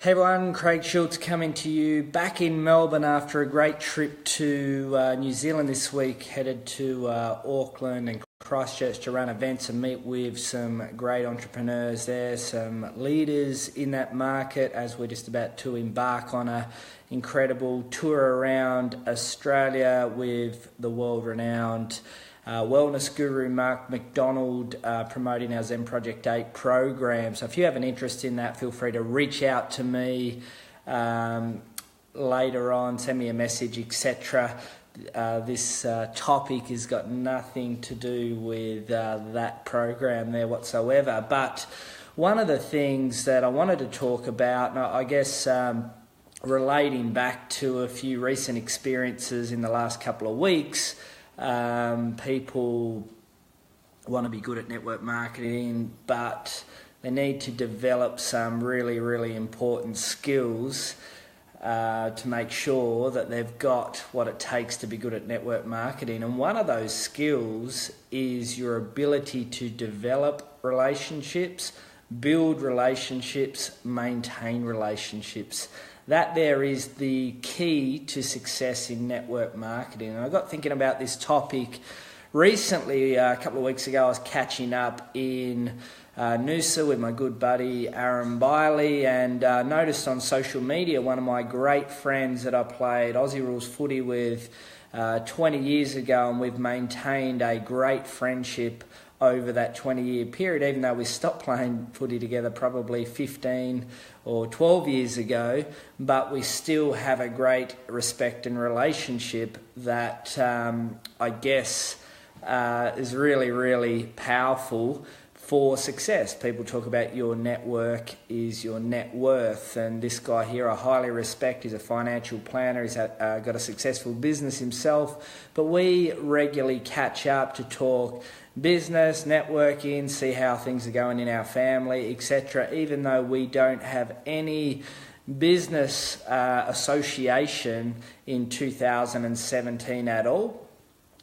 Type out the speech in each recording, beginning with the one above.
Hey everyone, Craig Schulze coming to you back in Melbourne after a great trip to New Zealand this week. Headed to Auckland and Christchurch to run events and meet with some great entrepreneurs there, some leaders in that market as we're just about to embark on an incredible tour around Australia with the world-renowned wellness guru Mark McDonald promoting our Zen Project 8 program. So if you have an interest in that, feel free to reach out to me later on, send me a message, etc. This topic has got nothing to do with that program there whatsoever. But one of the things that I wanted to talk about, and I guess relating back to a few recent experiences in the last couple of weeks, people want to be good at network marketing, but they need to develop some really, really important skills to make sure that they've got what it takes to be good at network marketing. And one of those skills is your ability to develop relationships, build relationships, maintain relationships. That there is the key to success in network marketing. And I got thinking about this topic recently. A couple of weeks ago, I was catching up in Noosa with my good buddy Aaron Biley, and noticed on social media one of my great friends that I played Aussie Rules footy with 20 years ago, and we've maintained a great friendship over that 20-year period, even though we stopped playing footy together probably 15 or 12 years ago, but we still have a great respect and relationship that I guess is really, really powerful for success. People talk about your network is your net worth, and this guy here I highly respect. He's a financial planner. He's got a successful business himself, but we regularly catch up to talk business, networking, see how things are going in our family, etc. Even though we don't have any business association in 2017 at all,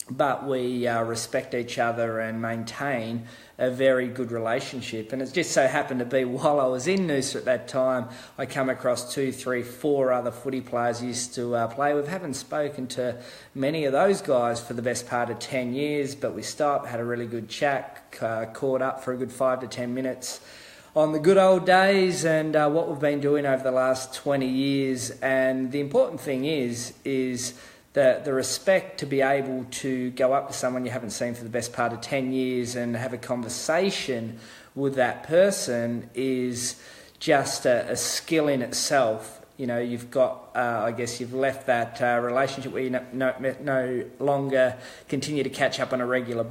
but we respect each other and maintain a very good relationship. And it just so happened to be while I was in Noosa at that time, I come across 2, 3, 4 other footy players I used to play with. Haven't spoken to many of those guys for the best part of 10 years, but we stopped, had a really good chat, caught up for a good 5 to 10 minutes on the good old days and what we've been doing over the last 20 years. And the important thing is the respect to be able to go up to someone you haven't seen for the best part of 10 years and have a conversation with that person is just a skill in itself. You know, you've got, I guess you've left that relationship where you no longer continue to catch up on a regular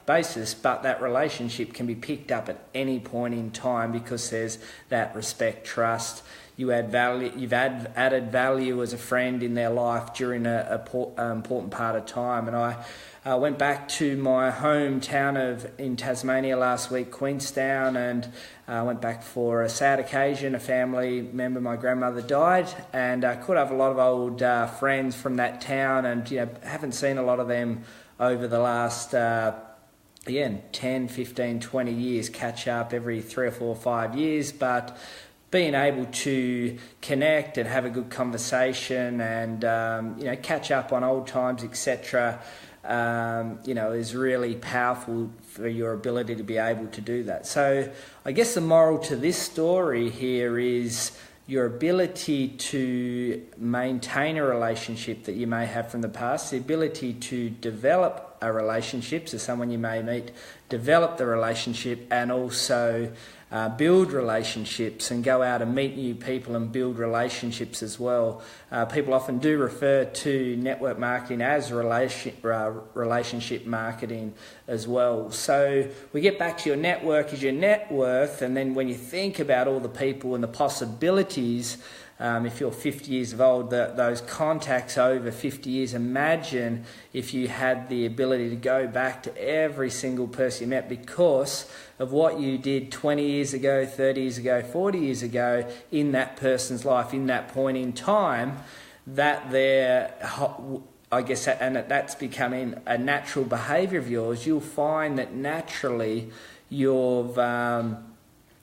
basis, but that relationship can be picked up at any point in time because there's that respect, trust. You add value. You've added value as a friend in their life during an important part of time. And I went back to my hometown in Tasmania last week, Queenstown, and went back for a sad occasion. A family member, my grandmother, died, and I caught up a lot of old friends from that town, and haven't seen a lot of them over the last 10, 15, 20 years. Catch up every 3 or 4 or 5 years, but being able to connect and have a good conversation and catch up on old times, etc., is really powerful for your ability to be able to do that. So I guess the moral to this story here is your ability to maintain a relationship that you may have from the past, the ability to develop a relationship, so someone you may meet, develop the relationship, and also build relationships and go out and meet new people and build relationships as well. People often do refer to network marketing as relationship marketing as well. So we get back to your network is your net worth, and then when you think about all the people and the possibilities, if you're 50 years old, those contacts over 50 years, imagine if you had the ability to go back to every single person you met because of what you did 20 years ago, 30 years ago, 40 years ago in that person's life, in that point in time, that's becoming a natural behaviour of yours. You'll find that naturally you've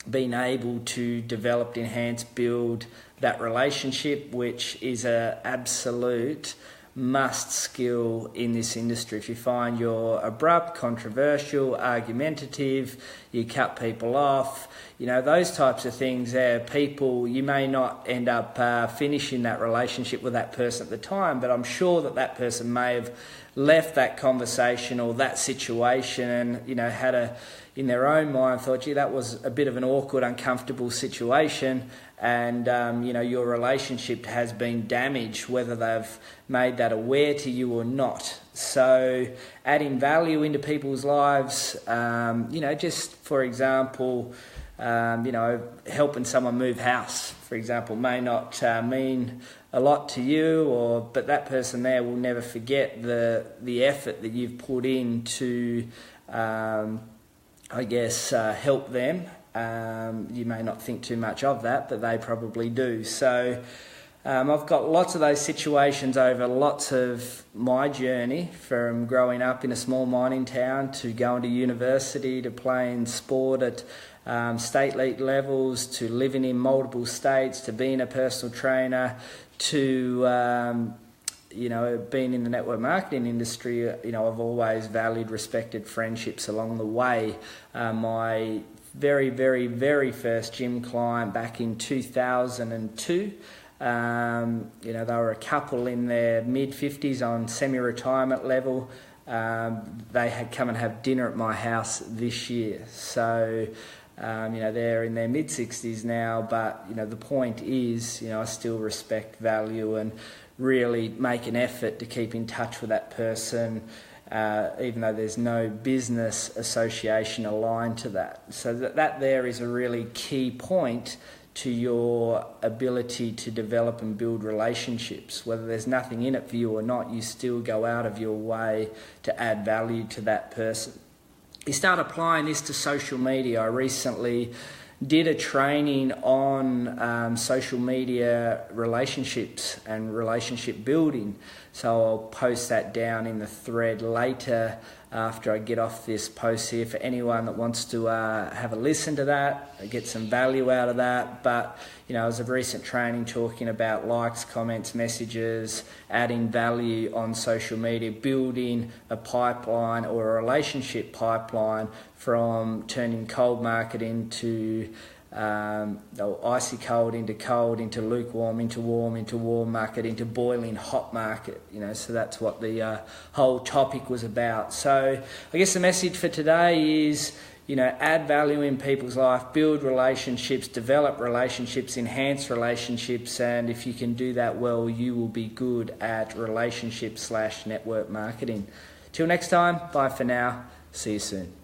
being able to develop, enhance, build that relationship, which is a absolute must skill in this industry. If you find you're abrupt, controversial, argumentative, you cut people off, those types of things there, people, you may not end up finishing that relationship with that person at the time, but I'm sure that person may have left that conversation or that situation and, had in their own mind thought, gee, that was a bit of an awkward, uncomfortable situation, and your relationship has been damaged, whether they've made that aware to you or not. So adding value into people's lives, just for example, helping someone move house, for example, may not mean a lot to you, but that person there will never forget the effort that you've put in to, help them. You may not think too much of that, but they probably do. So I've got lots of those situations over lots of my journey, from growing up in a small mining town to going to university, to playing sport at state league levels, to living in multiple states, to being a personal trainer, to being in the network marketing industry. I've always valued, respected friendships along the way. My very, very, very first gym client back in 2002, they were a couple in their mid-50s on semi-retirement level. They had come and have dinner at my house this year. So, they're in their mid-60s now, but, the point is, I still respect, value, and really make an effort to keep in touch with that person, even though there's no business association aligned to that. So that there is a really key point to your ability to develop and build relationships. Whether there's nothing in it for you or not, you still go out of your way to add value to that person. You start applying this to social media. I recently did a training on social media relationships and relationship building. So I'll post that down in the thread later after I get off this post here for anyone that wants to have a listen to that, get some value out of that. But, it was a recent training talking about likes, comments, messages, adding value on social media, building a pipeline or a relationship pipeline from turning cold market into icy cold, into lukewarm, into warm market, into boiling hot market. So that's what the whole topic was about. So I guess the message for today is, add value in people's life, build relationships, develop relationships, enhance relationships, and if you can do that well, you will be good at relationship/network marketing. Till next time, bye for now. See you soon.